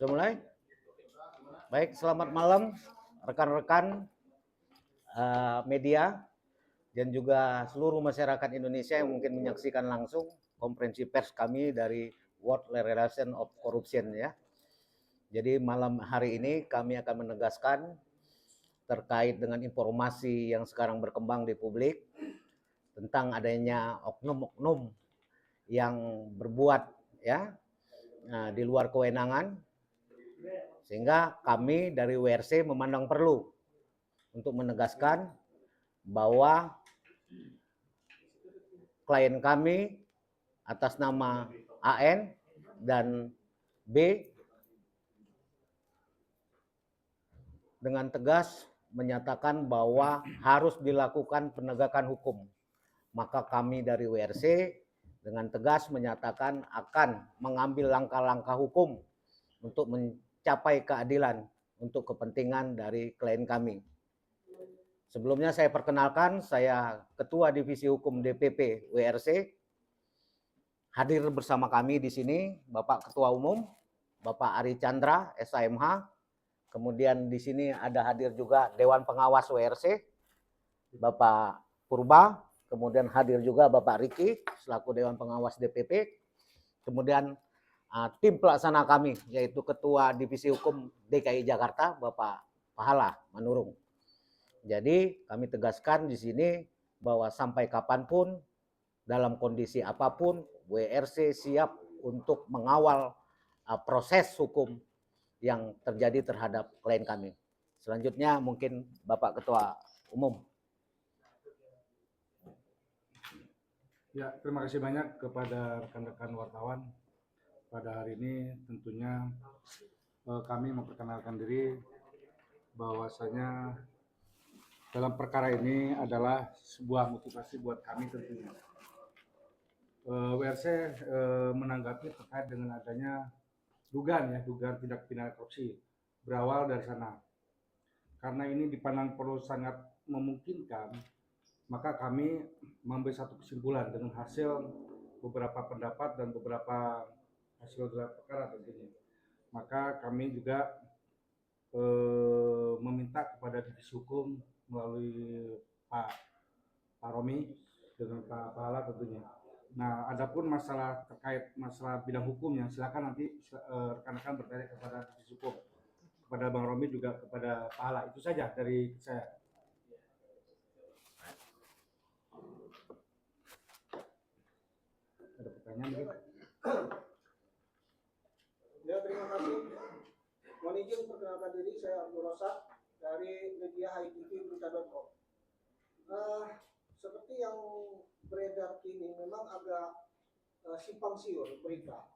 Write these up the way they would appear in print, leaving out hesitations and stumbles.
Sudah mulai? Baik, selamat malam rekan-rekan media dan juga seluruh masyarakat Indonesia yang mungkin menyaksikan langsung konferensi pers kami dari World Federation of Corruption ya. Jadi malam hari ini kami akan menegaskan terkait dengan informasi yang sekarang berkembang di publik tentang adanya oknum-oknum yang berbuat ya di luar kewenangan, sehingga kami dari WRC memandang perlu untuk menegaskan bahwa klien kami atas nama AN dan B dengan tegas menyatakan bahwa harus dilakukan penegakan hukum. Maka kami dari WRC dengan tegas menyatakan akan mengambil langkah-langkah hukum untuk mencapai keadilan untuk kepentingan dari klien kami. Sebelumnya saya perkenalkan, saya Ketua Divisi Hukum DPP WRC. Hadir bersama kami di sini Bapak Ketua Umum, Bapak Ari Chandra, SHMH. Kemudian di sini ada hadir juga Dewan Pengawas WRC, Bapak Purba. Kemudian hadir juga Bapak Riki selaku Dewan Pengawas DPP. Kemudian tim pelaksana kami yaitu Ketua Divisi Hukum DKI Jakarta, Bapak Pahala Manurung. Jadi kami tegaskan di sini bahwa sampai kapanpun, dalam kondisi apapun, WRC siap untuk mengawal proses hukum yang terjadi terhadap klien kami. Selanjutnya mungkin Bapak Ketua Umum. Ya, terima kasih banyak kepada rekan-rekan wartawan. Pada hari ini tentunya kami memperkenalkan diri bahwasanya dalam perkara ini adalah sebuah motivasi buat kami tentunya. WRC menanggapi terkait dengan adanya dugaan tindak pidana korupsi berawal dari sana. Karena ini dipandang perlu sangat memungkinkan, maka kami mengambil satu kesimpulan dengan hasil beberapa pendapat dan beberapa hasil gelar perkara tentunya. Maka kami juga meminta kepada divisi hukum melalui Pak Romi dengan Pak Pahala tentunya. Nah, adapun masalah terkait masalah bidang hukumnya, silakan nanti rekan-rekan bertanya kepada divisi hukum, kepada Bang Romi juga kepada Pak Pahala. Itu saja dari saya. Ada pertanyaan mungkin? Ya, terima kasih. Mohon izin perkenalkan diri, saya Abdul Rosak dari media HiTV.berita.com. Seperti yang beredar kini memang agak simpang siur berita.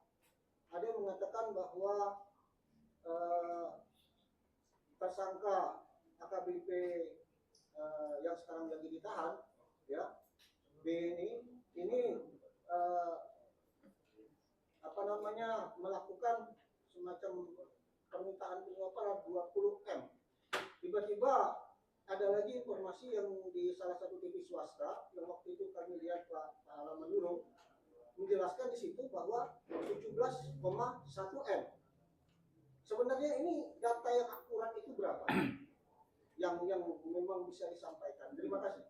Ada yang mengatakan bahwa tersangka AKBP yang sekarang lagi ditahan, ya, B ini melakukan semacam permintaan penguapan 20 M. Tiba-tiba ada lagi informasi yang di salah satu TV swasta yang waktu itu kami lihat Pak Halaman Nurung menjelaskan di situ bahwa 17,1 M. Sebenarnya ini data yang akurat itu berapa? yang memang bisa disampaikan. Terima kasih.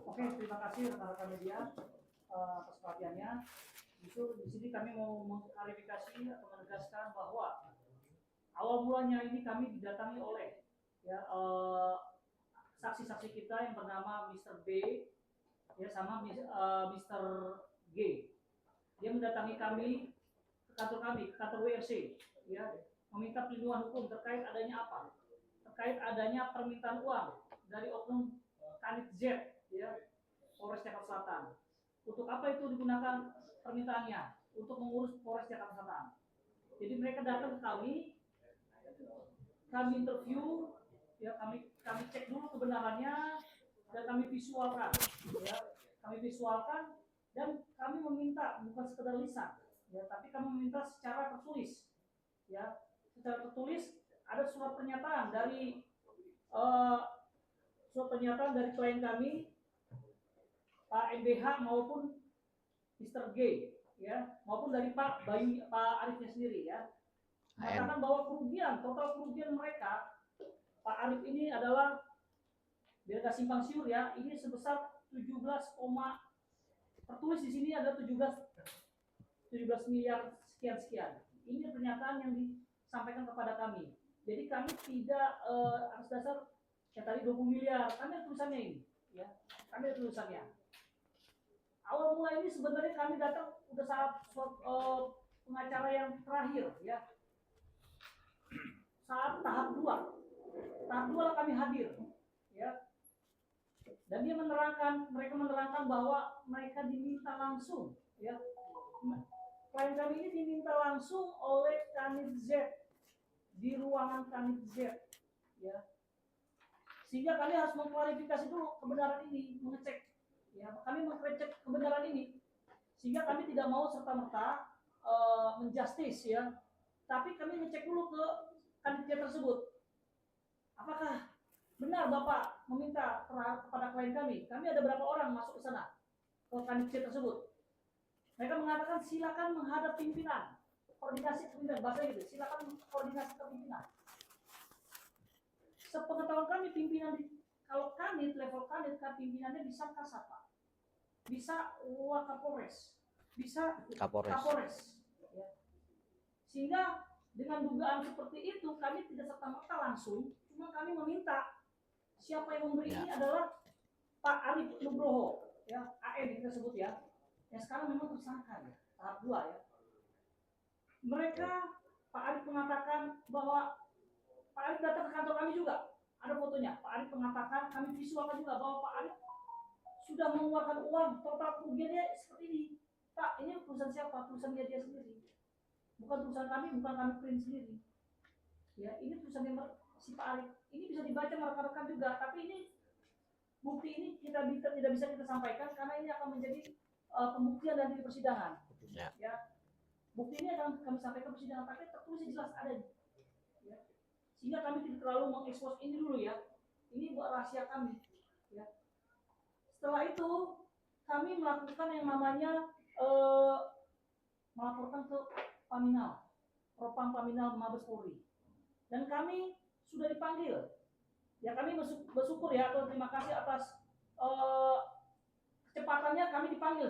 Oke, terima kasih rekan-rekan media atas perhatiannya. Justru di sini kami mau mengklarifikasi atau menegaskan bahwa awal mulanya ini kami didatangi oleh saksi-saksi kita yang bernama Mr. B ya sama Mr. G. Dia mendatangi kami ke kantor WRC ya, meminta perlindungan hukum terkait adanya apa? Terkait adanya permintaan uang dari oknum Kanit Z ya, Polres Jakarta Selatan. Untuk apa itu digunakan permintaannya? Untuk mengurus Polres Jakarta Selatan. Jadi mereka datang ke kami interview, ya kami cek dulu kebenarannya dan kami visualkan, ya kami visualkan dan kami meminta bukan sekedar lisan, ya tapi kami meminta secara tertulis, ya secara tertulis ada surat pernyataan dari klien kami Pak MBH maupun Mr. G ya maupun dari Pak Arifnya sendiri ya, mengatakan bahwa total kerugian mereka Pak Arif ini adalah biar gak simpang siur ya, ini sebesar 17, tertulis di sini ada 17 miliar sekian. Ini pernyataan yang disampaikan kepada kami. Jadi kami tidak atas dasar ya tadi 20 miliar, kami ada tulisannya ini, ya. Kami ada tulisannya. Awal mula ini sebenarnya kami datang udah saat pengacara yang terakhir, ya. Saat tahap 2 lah kami hadir, ya. Dan mereka menerangkan bahwa mereka diminta langsung, ya. Klien kami ini diminta langsung oleh Kanit Z di ruangan Kanit Z, ya. Sehingga kami harus mengklarifikasi dulu kebenaran ini, mengecek, ya. Kami mengecek kebenaran ini, sehingga kami tidak mau serta-merta menjustis, ya. Tapi kami ngecek dulu ke Kanit Z tersebut. Apakah benar Bapak meminta kepada klien kami ada berapa orang masuk ke sana, ke Kanit Z tersebut? Mereka mengatakan silakan menghadap pimpinan, koordinasi pimpinan, bahasa gitu, silakan koordinasi ke pimpinan. Sepengetahuan kami pimpinan kalau Kanit, level Kanit, pimpinannya bisa Kasapa, bisa Wakapolres, bisa Kapolres. Ya. Sehingga dengan dugaan seperti itu kami tidak serta-merta langsung, cuma kami meminta siapa yang memberi ini adalah Pak Arif Nugroho, ya, AN kita sebut ya. Yang sekarang memang tersangka ya, tahap 2 ya. Mereka, Pak Arif mengatakan bahwa Pak Arif datang ke kantor kami juga, ada fotonya. Pak Arif mengatakan, kami visualkan juga bahwa Pak Arif sudah mengeluarkan uang, total kerugiannya seperti ini. Pak, ini perusahaan siapa? Perusahaan dia sendiri. Bukan perusahaan kami, bukan kami print sendiri. Ya, ini perusahaan si Pak Arif. Ini bisa dibaca rekan-rekan juga, tapi ini bukti ini tidak bisa kita sampaikan karena ini akan menjadi pembuktian dari persidangan. Ya. Bukti ini akan kami sampaikan persidangan, tapi tertulis jelas ada. Ya. Sehingga kami tidak terlalu mengekspos ini dulu ya. Ini buat rahasia kami. Ya. Setelah itu kami melakukan yang namanya melaporkan ke Paminal, Propam Paminal Mabes Polri. Dan kami sudah dipanggil. Ya kami bersyukur ya, atau terima kasih atas kecepatannya kami dipanggil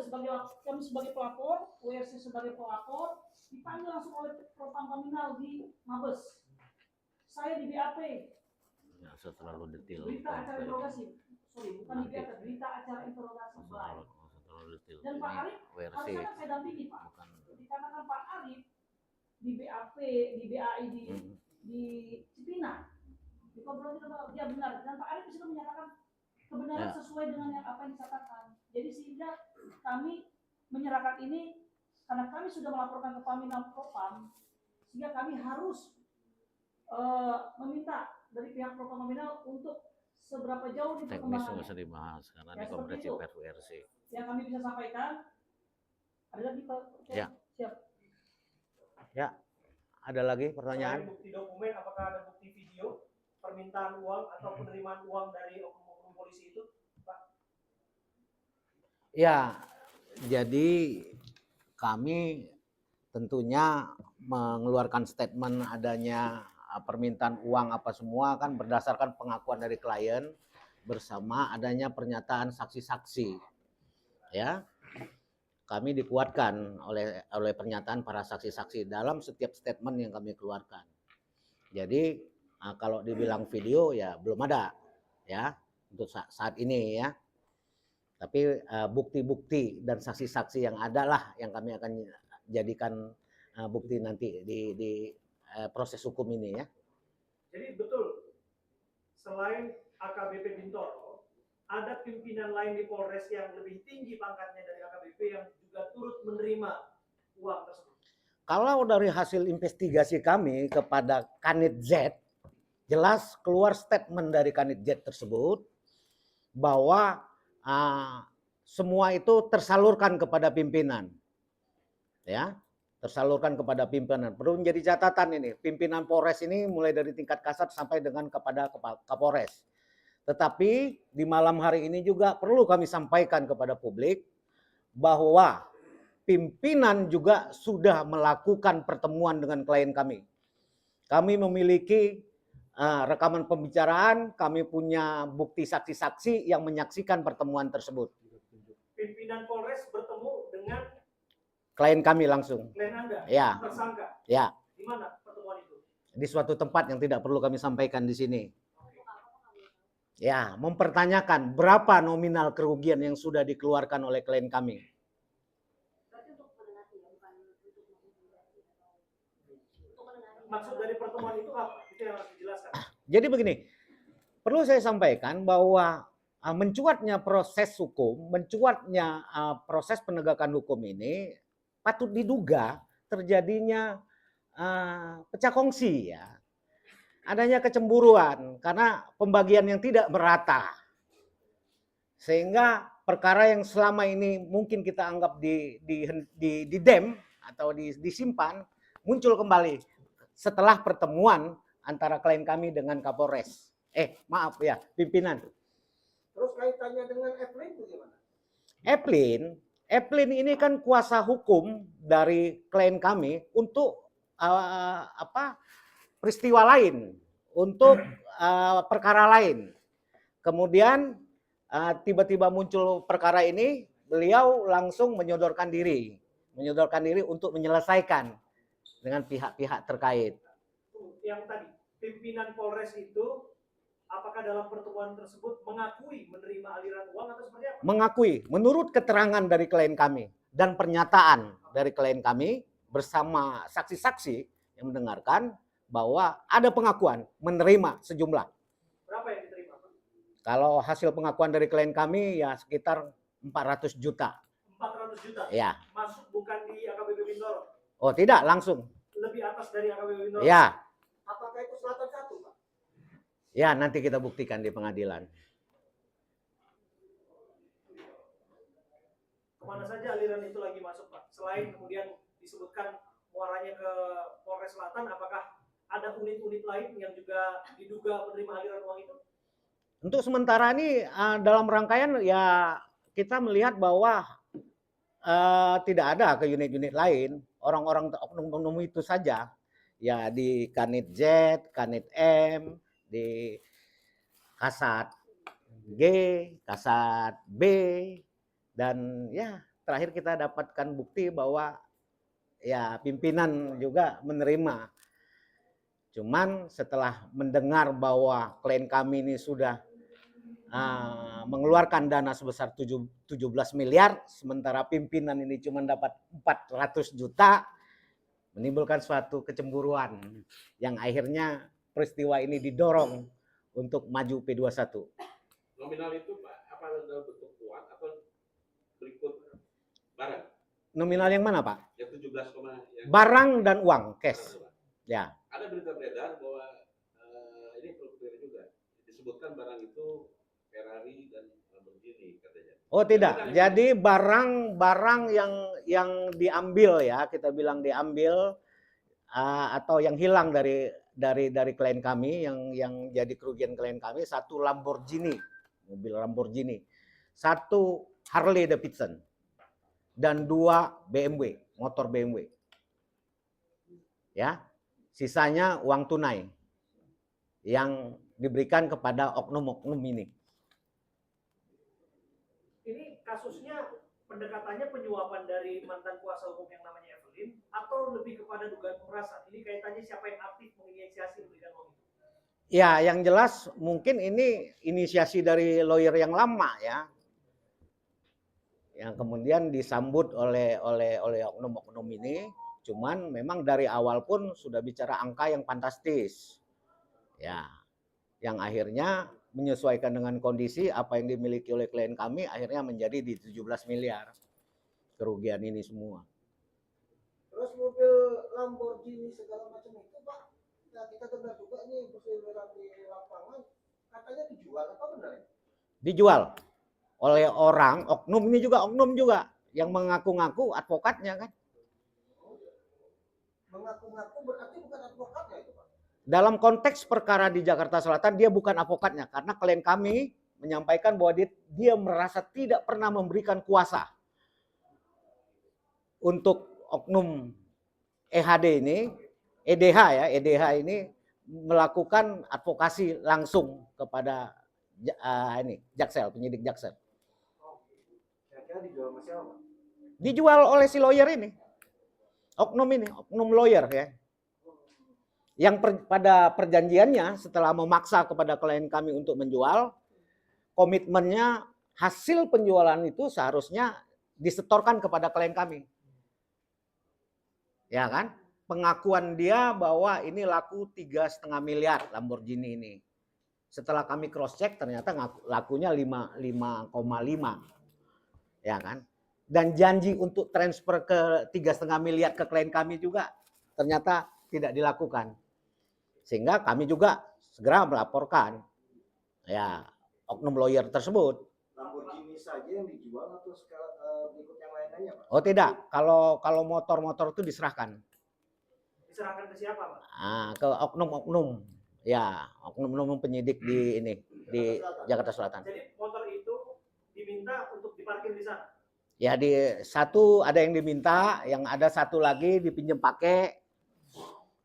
kami sebagai pelapor, WRC sebagai pelapor, dipanggil langsung oleh Propam Paminal di Mabes. Saya di BAP. Ya, terlalu detail. Berita acara interogasi. Bukan di BAP, berita acara interogasi. Dan Pak Arif, harusnya kan saya dampingi Pak. Dikarenakan Pak Arif di BAP, di BAI, di Cipinang, di Kompol dia benar. Dan Pak Arif bisa menyatakan kebenaran sesuai dengan apa yang dikatakan. Jadi sehingga kami menyerahkan ini karena kami sudah melaporkan ke Paminal Propam, sehingga kami harus meminta dari pihak Propam Paminal untuk seberapa jauh di perkembangannya. Teknis bisa dibahas karena ya, di konferensi pers WRC. Yang kami bisa sampaikan ada lagi Pak? Ya. Siap. Ya. Ada lagi pertanyaan? Selain bukti dokumen, apakah ada bukti video permintaan uang atau penerimaan uang dari oknum polisi itu, Pak? Ya, jadi kami tentunya mengeluarkan statement adanya permintaan uang apa semua kan berdasarkan pengakuan dari klien bersama adanya pernyataan saksi-saksi. Ya. Kami dikuatkan oleh pernyataan para saksi-saksi dalam setiap statement yang kami keluarkan. Jadi kalau dibilang video ya belum ada ya untuk saat ini ya. Tapi bukti-bukti dan saksi-saksi yang ada lah yang kami akan jadikan bukti nanti di proses hukum ini ya. Jadi betul, selain AKBP Bintoro, ada pimpinan lain di Polres yang lebih tinggi pangkatnya dari AKBP yang juga turut menerima uang tersebut. Kalau dari hasil investigasi kami kepada Kanit Z, jelas keluar statement dari Kanit Z tersebut bahwa semua itu tersalurkan kepada pimpinan. Ya, tersalurkan kepada pimpinan. Perlu menjadi catatan ini, pimpinan Polres ini mulai dari tingkat kasat sampai dengan kepada Kapolres. Tetapi di malam hari ini juga perlu kami sampaikan kepada publik bahwa pimpinan juga sudah melakukan pertemuan dengan klien kami. Kami memiliki rekaman pembicaraan, kami punya bukti saksi-saksi yang menyaksikan pertemuan tersebut. Pimpinan Polres bertemu dengan Klien kami langsung. klien Anda, Ya, tersangka. ya. Di mana pertemuan itu? Di suatu tempat yang tidak perlu kami sampaikan di sini. Ya, mempertanyakan berapa nominal kerugian yang sudah dikeluarkan oleh klien kami. Maksud dari pertemuan itu apa? Itu yang harus dijelaskan. Jadi begini, perlu saya sampaikan bahwa mencuatnya proses hukum, mencuatnya proses penegakan hukum ini patut diduga terjadinya pecah kongsi ya. Adanya kecemburuan karena pembagian yang tidak merata. Sehingga perkara yang selama ini mungkin kita anggap di dam atau disimpan muncul kembali setelah pertemuan antara klien kami dengan Kapolres. Maaf ya, pimpinan. Terus kaitannya dengan Evelyn bagaimana? Evelyn ini kan kuasa hukum dari klien kami untuk peristiwa lain, untuk perkara lain. Kemudian tiba-tiba muncul perkara ini, beliau langsung menyodorkan diri untuk menyelesaikan dengan pihak-pihak terkait. Yang tadi, pimpinan Polres itu apakah dalam pertemuan tersebut mengakui menerima aliran uang atau seperti apa? Mengakui, menurut keterangan dari klien kami dan pernyataan dari klien kami bersama saksi-saksi yang mendengarkan bahwa ada pengakuan menerima sejumlah. Berapa yang diterima? Kalau hasil pengakuan dari klien kami ya sekitar 400 juta. 400 juta? Ya. Masuk bukan di AKBP Bintoro? Oh tidak, langsung. Lebih atas dari AKBP Bintoro? Ya. Apakah itu Selatan 1, Pak? Ya, nanti kita buktikan di pengadilan. Kemana saja aliran itu lagi masuk, Pak? Selain kemudian disebutkan muaranya ke Polres Selatan, apakah ada unit-unit lain yang juga diduga menerima aliran uang itu? Untuk sementara ini dalam rangkaian ya kita melihat bahwa tidak ada ke unit-unit lain. Orang-orang oknum-oknum itu saja. Ya di Kanit Z, Kanit M, di Kasat G, Kasat B, dan ya terakhir kita dapatkan bukti bahwa ya pimpinan juga menerima. Cuman setelah mendengar bahwa klien kami ini sudah mengeluarkan dana sebesar 17 miliar, sementara pimpinan ini cuma dapat 400 juta, menimbulkan suatu kecemburuan yang akhirnya peristiwa ini didorong untuk maju P21. Nominal itu Pak, apa dalam bentuk uang atau berikut barang? Nominal yang mana Pak? Yang 17, yang barang dan uang, cash. Ya. Ada berita beredar bahwa ini produk juga disebutkan barang itu Ferrari dan Lamborghini katanya. Oh tidak, jadi barang yang diambil ya, kita bilang diambil atau yang hilang dari klien kami, yang jadi kerugian klien kami, satu Lamborghini, mobil Lamborghini, satu Harley Davidson, dan 2 BMW, motor BMW. Ya, sisanya uang tunai yang diberikan kepada oknum-oknum ini. Ini kasusnya pendekatannya penyuapan dari mantan kuasa hukum yang namanya Evelyn atau lebih kepada dugaan pemerasan? Ini kaitannya siapa yang aktif menginisiasi memberikan uang itu? Ya, yang jelas mungkin ini inisiasi dari lawyer yang lama ya, yang kemudian disambut oleh oknum-oknum ini. Cuman memang dari awal pun sudah bicara angka yang fantastis, ya, yang akhirnya menyesuaikan dengan kondisi apa yang dimiliki oleh klien kami akhirnya menjadi di 17 miliar kerugian ini semua. Terus mobil Lamborghini segala macam itu Pak, nah kita dengar juga nih berseliweran di lapangan, katanya dijual, apa benar ya? Dijual oleh orang, oknum ini juga oknum juga yang mengaku-ngaku advokatnya kan. Mengaku-ngaku berarti bukan advokatnya itu Pak? Dalam konteks perkara di Jakarta Selatan dia bukan advokatnya karena klien kami menyampaikan bahwa dia merasa tidak pernah memberikan kuasa. untuk oknum EHD ini, EDH ya, EDH ini melakukan advokasi langsung kepada Jaksel, penyidik Jaksel. Kira-kira dijual sama siapa? Dijual oleh si lawyer ini. Oknum lawyer ya. Yang pada perjanjiannya setelah memaksa kepada klien kami untuk menjual, komitmennya hasil penjualan itu seharusnya disetorkan kepada klien kami. Ya kan? Pengakuan dia bahwa ini laku 3,5 miliar Lamborghini ini. Setelah kami cross check ternyata lakunya 5,5. Ya kan? Dan janji untuk transfer ke 3,5 miliar ke klien kami juga ternyata tidak dilakukan. Sehingga kami juga segera melaporkan ya oknum lawyer tersebut. Lamborghini saja yang dijual atau berikut yang lain-lainnya, Pak? Oh tidak, kalau motor-motor itu diserahkan. Diserahkan ke siapa, Pak? Ke oknum-oknum. Ya, oknum-oknum penyidik di Jakarta Selatan. Jadi motor itu diminta untuk diparkir di sana. Ya satu ada yang diminta, yang ada satu lagi dipinjam pakai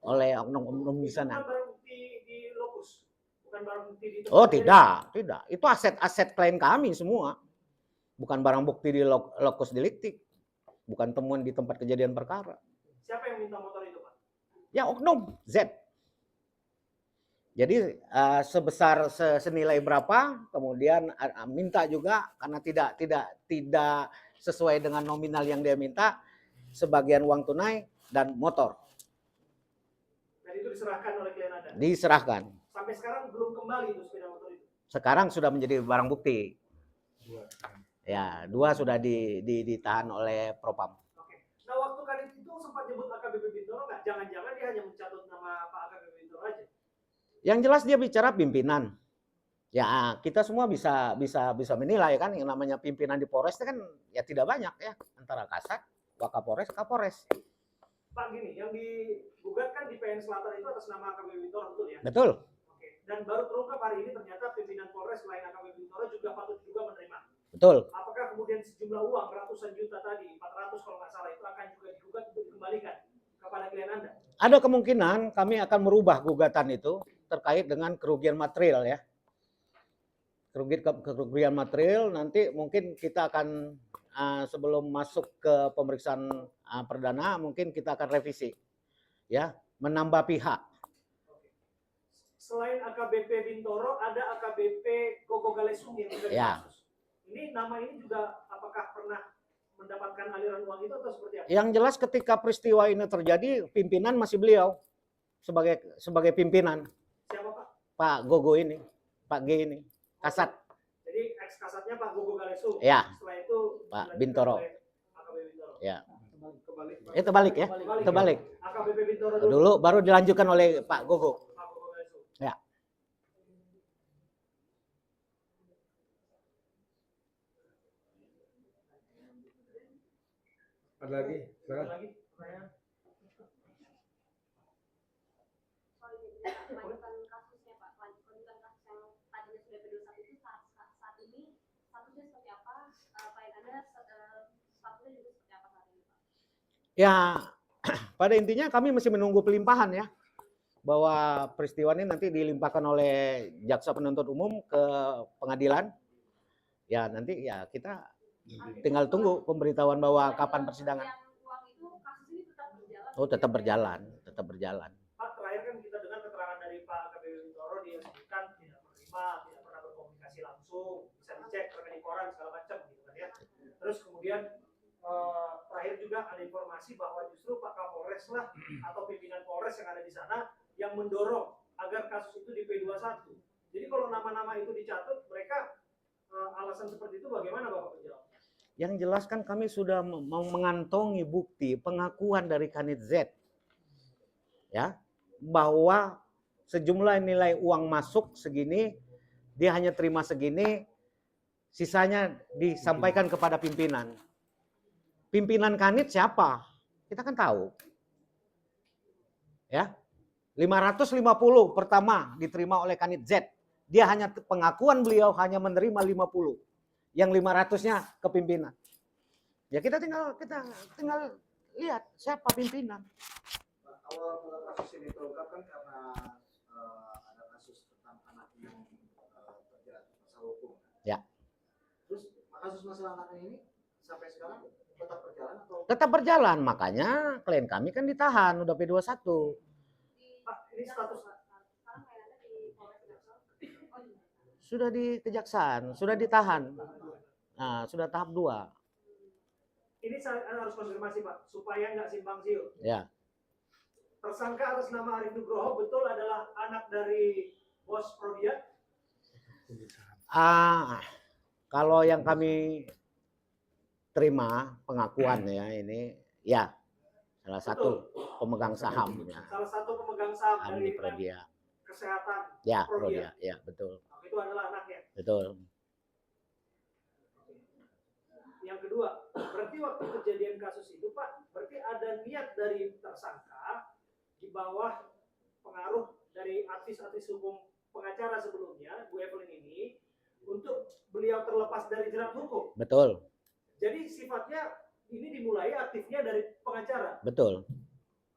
oleh oknum-oknum di sana. Bukan barang bukti di lokus, bukan barang bukti di tempat Oh kejadian. tidak. Itu aset klien kami semua. Bukan barang bukti di lokus delikti. Bukan temuan di tempat kejadian perkara. Siapa yang minta motor itu, Pak? Ya oknum Z. Jadi sebesar senilai berapa, kemudian minta juga karena tidak sesuai dengan nominal yang dia minta, sebagian uang tunai dan motor. Dan itu diserahkan oleh klien Anda. Diserahkan. Sampai sekarang belum kembali itu sepeda motor itu. Sekarang sudah menjadi barang bukti. Dua. Ya, 2 sudah ditahan oleh Propam. Oke. Nah, waktu kali itu sempat nyebut AKBP Bintoro nggak? Jangan-jangan dia hanya mencatut nama Pak AKBP Bintoro aja. Yang jelas dia bicara pimpinan. Ya, kita semua bisa menilai kan yang namanya pimpinan di Polres itu kan ya tidak banyak ya, antara Kasat, Wakapolres, Kapolres. Pak gini, yang digugat kan di PN Selatan itu atas nama AKBP Bintoro, betul ya? Betul. Oke. Dan baru terungkap hari ini ternyata pimpinan Polres selain AKBP Bintoro juga patut juga menerima. Betul. Apakah kemudian sejumlah uang ratusan juta tadi, 400 kalau nggak salah itu akan juga digugat untuk dikembalikan kepada klien Anda? Ada kemungkinan kami akan merubah gugatan itu terkait dengan kerugian material ya. Kerugian material nanti mungkin kita akan sebelum masuk ke pemeriksaan perdana mungkin kita akan revisi ya, menambah pihak. Selain AKBP Bintoro ada AKBP Gogo Galesung yang juga Ya. kasus. Ini nama ini juga apakah pernah mendapatkan aliran uang itu atau seperti apa? Yang jelas ketika peristiwa ini terjadi pimpinan masih beliau sebagai pimpinan. Siapa Pak? Pak Gogo ini, Pak G ini, Kasat. Jadi ex kasatnya Pak Gogo Galesung. Ya. Setelah itu Pak dilanjutkan Bintoro. oleh AKBP Bintoro. Ya. Kebalik. Itu balik ya. Itu balik. AKBP Bintoro Dulu baru dilanjutkan oleh Pak Gogo. Pak Gogo Galesung. Ya. Ada lagi? Ada Silakan. lagi pertanyaan? Soal kelanjutan kasusnya Pak, kelanjutan kasus yang tadinya sudah P21 itu saat ini statusnya seperti apa? Klien Anda statusnya juga seperti apa saat ini Pak? Ya, pada intinya kami masih menunggu pelimpahan ya. Bahwa peristiwa ini nanti dilimpahkan oleh jaksa penuntut umum ke pengadilan. Ya, nanti ya kita tinggal tunggu pemberitahuan bahwa kapan persidangan. Yang uang itu kasus ini tetap berjalan? Oh, tetap berjalan. Pak, terakhir kan kita dengar keterangan dari Pak AKBP Bintoro, dia sebutkan tidak menerima, tidak pernah berkomunikasi langsung, bisa dicek rekening koran segala macam gitu kan ya. Terus kemudian terakhir juga ada informasi bahwa justru Pak Kapolres lah atau pimpinan Polres yang ada di sana yang mendorong agar kasus itu di P21. Jadi kalau nama-nama itu dicatut, mereka alasan seperti itu bagaimana Bapak menjawab? Yang jelas kan kami sudah mengantongi bukti pengakuan dari Kanit Z. Ya, bahwa sejumlah nilai uang masuk segini, dia hanya terima segini, sisanya disampaikan kepada pimpinan. Pimpinan Kanit siapa? Kita kan tahu. Ya. 550 pertama diterima oleh Kanit Z. Dia hanya pengakuan beliau hanya menerima 50. Yang 500-nya ke pimpinan. Ya kita tinggal lihat siapa pimpinan. Awal mula kasus ini terungkap kan karena ada kasus tentang anak yang terjerat masalah hukum. Ya. Terus kasus masalah anak ini sampai sekarang tetap berjalan atau? Tetap berjalan, makanya klien kami kan ditahan, udah P21. Pak, ini status sekarang kayak ada di Polres Jaksel. Oh iya. Sudah di kejaksaan, sudah ditahan. Nah, sudah tahap 2. ini saya harus konfirmasi Pak, supaya nggak simpang siur. Ya. Tersangka atas nama Arif Nugroho betul adalah anak dari bos Prodiat? Kalau yang kami terima pengakuan ya ini, ya salah satu pemegang saham ya, Salah satu pemegang saham Andi dari Prodia. kesehatan Ya, Prodia. Prodia, ya betul, Nah, itu adalah anaknya. betul. Yang kedua, berarti waktu kejadian kasus itu Pak, berarti ada niat dari tersangka di bawah pengaruh dari artis-artis hukum pengacara sebelumnya, Bu Evelyn ini, untuk beliau terlepas dari jerat hukum. Betul, Jadi sifatnya ini dimulai aktifnya dari pengacara. betul.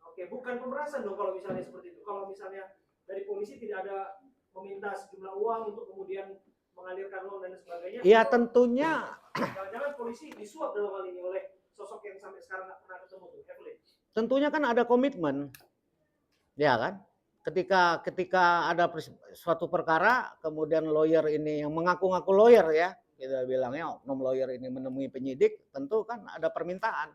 Oke, bukan pemerasan dong kalau misalnya seperti itu. Kalau misalnya dari polisi tidak ada meminta sejumlah uang untuk kemudian mengalirkan uang dan sebagainya. Ya itu tentunya, jangan-jangan polisi disuap dalam hal ini oleh sosok yang sampai sekarang nggak pernah ketemu tuh, Evelyn. tentunya kan ada komitmen, ya kan? Ketika ada suatu perkara, kemudian lawyer ini yang mengaku-ngaku lawyer ya, kita bilangnya oknum lawyer ini menemui penyidik, tentu kan ada permintaan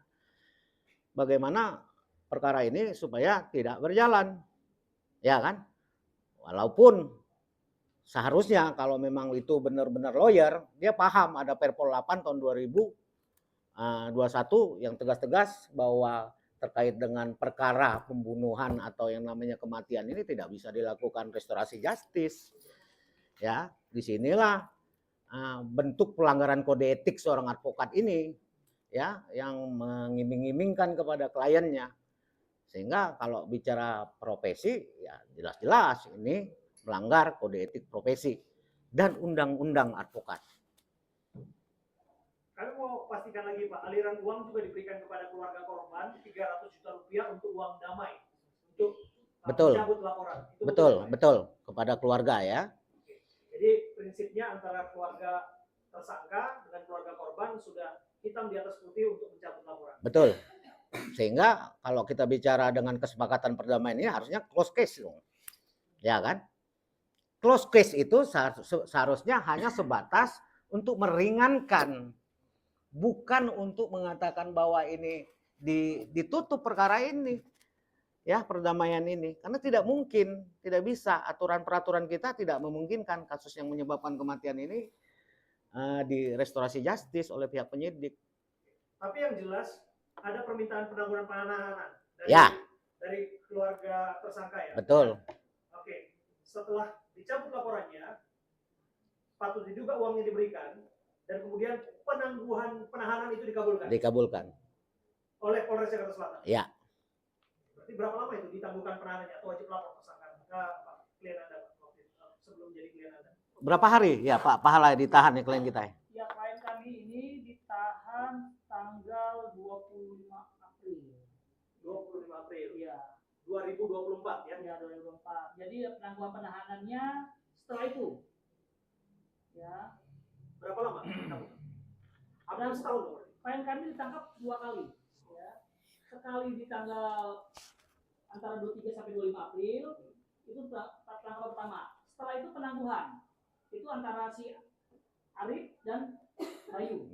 bagaimana perkara ini supaya tidak berjalan, ya kan? Walaupun seharusnya kalau memang itu benar-benar lawyer, dia paham ada Perpol 8 tahun 2021 yang tegas-tegas bahwa terkait dengan perkara pembunuhan atau yang namanya kematian ini tidak bisa dilakukan restorasi justice. Ya, disinilah bentuk pelanggaran kode etik seorang advokat ini, ya, yang mengiming-imingkan kepada kliennya. Sehingga kalau bicara profesi, ya jelas-jelas ini melanggar kode etik profesi dan undang-undang advokat. Kami mau pastikan lagi Pak, aliran uang juga diberikan kepada keluarga korban 300 juta rupiah untuk uang damai untuk Betul. mencabut laporan. Itu Betul kepada keluarga ya. Jadi prinsipnya antara keluarga tersangka dengan keluarga korban sudah hitam di atas putih untuk mencabut laporan. Betul. Sehingga kalau kita bicara dengan kesepakatan perdamaian ini harusnya close case dong. Ya kan? Close case itu seharusnya hanya sebatas untuk meringankan, bukan untuk mengatakan bahwa ini ditutup perkara ini. Ya, perdamaian ini. Karena tidak mungkin, tidak bisa, aturan peraturan kita tidak memungkinkan kasus yang menyebabkan kematian ini di restorasi justice oleh pihak penyidik. Tapi yang jelas ada permintaan penangguhan penahanan dari keluarga tersangka ya. Betul. Oke, setelah dicabut laporannya, patut diduga uangnya diberikan dan kemudian penangguhan penahanan itu dikabulkan. Dikabulkan. Oleh Polres Jakarta Selatan. Ya. Berarti berapa lama itu ditangguhkan penahanannya atau wajib lapor tersangka klien Anda waktu itu, sebelum jadi klien Anda? Berapa hari ya Pak Pahala ditahan nih klien kita? Ya, klien kami ini ditahan tanggal 25 April. 25 April. Iya. 2024 ya. Ya, 2024. Jadi penangguhan penahanannya setelah itu. Ya. Berapa lama? Hampir setahun dong. Klien kami ditangkap 2 kali. Ya. Sekali di tanggal antara 23 sampai 25 April, itu penangkapan pertama. Setelah itu penangguhan. Itu antara si Arif dan Bayu.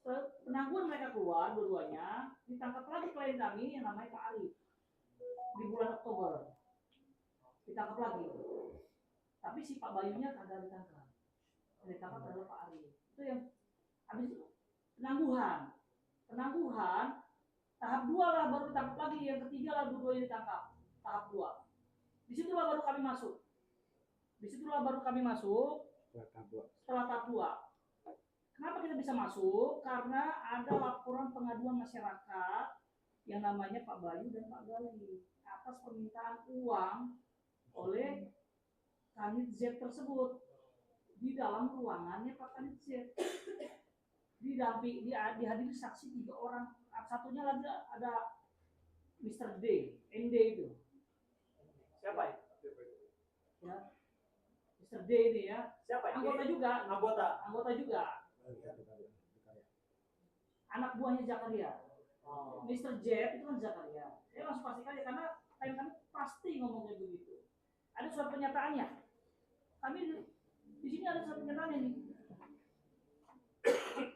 Setelah penangguhan mereka keluar dua-duanya, ditangkap lagi klien kami yang namanya Pak Arif. Di bulan Oktober. Ditangkap lagi. Tapi si Pak Bayunya kagak ditangkap. Yang ditangkap adalah Pak Arif. Itu yang habis itu penangguhan. Penangguhan tahap 2 lah baru ditangkap lagi, yang ketiga lah dua-duanya ditangkap. Tahap 2. Disitulah baru kami masuk. Setelah tahap 2. Kenapa kita bisa masuk? Karena ada laporan pengaduan masyarakat yang namanya Pak Bayu dan Pak Gali atas permintaan uang oleh Kanit Z tersebut di dalam ruangannya Pak Kanit Z. dihadiri saksi 3 orang. Satunya lagi ada Mr. D, ND itu. Siapa itu? Ya. Mr. D ini ya. Siapa itu? Anggota juga. Anggota juga. Anak buahnya Zakaria. Mr. J itu kan Zakaria. Saya langsung pastikan ya karena klien kami pasti ngomongnya begitu. Ada surat pernyataannya. Kami di sini ada surat pernyataannya nih.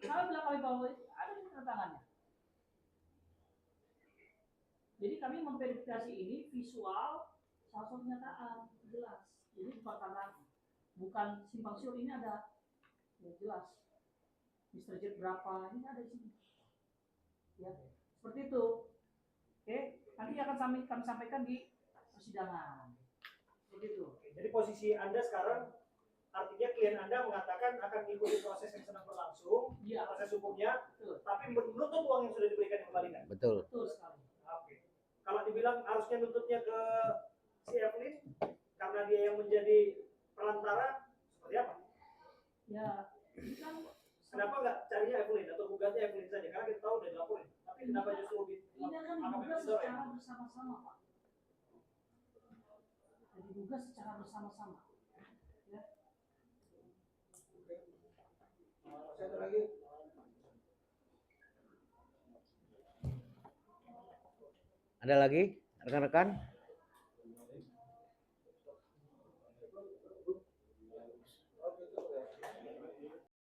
Kami bilang kami bawa ada di tanda tangannya. Jadi kami memverifikasi ini visual salah satu pernyataan jelas. Jadi bukan karena bukan simpang siur, ini ada ya jelas. Mr. J berapa ini ada di sini. Ya, seperti itu. Oke, nanti akan kami sampaikan di persidangan. Seperti itu. Jadi posisi Anda sekarang artinya klien Anda mengatakan akan mengikuti proses yang sedang berlangsung, Iya. proses hukumnya, Betul. tapi menuntut uang yang sudah diberikan dikembalikan. Betul. Betul sekali. Oke. Kalau dibilang harusnya nuntutnya ke si Evelyn karena dia yang menjadi perantara, seperti apa? Ya, ini kan Kenapa nggak carinya Evelyn atau gugatnya Evelyn saja? Karena kita tahu udah dilaporin. Tapi kenapa justru ini akan diduga secara bersama-sama, Pak. Diduga secara bersama-sama. Ya. Masih ada lagi? Ada lagi rekan-rekan?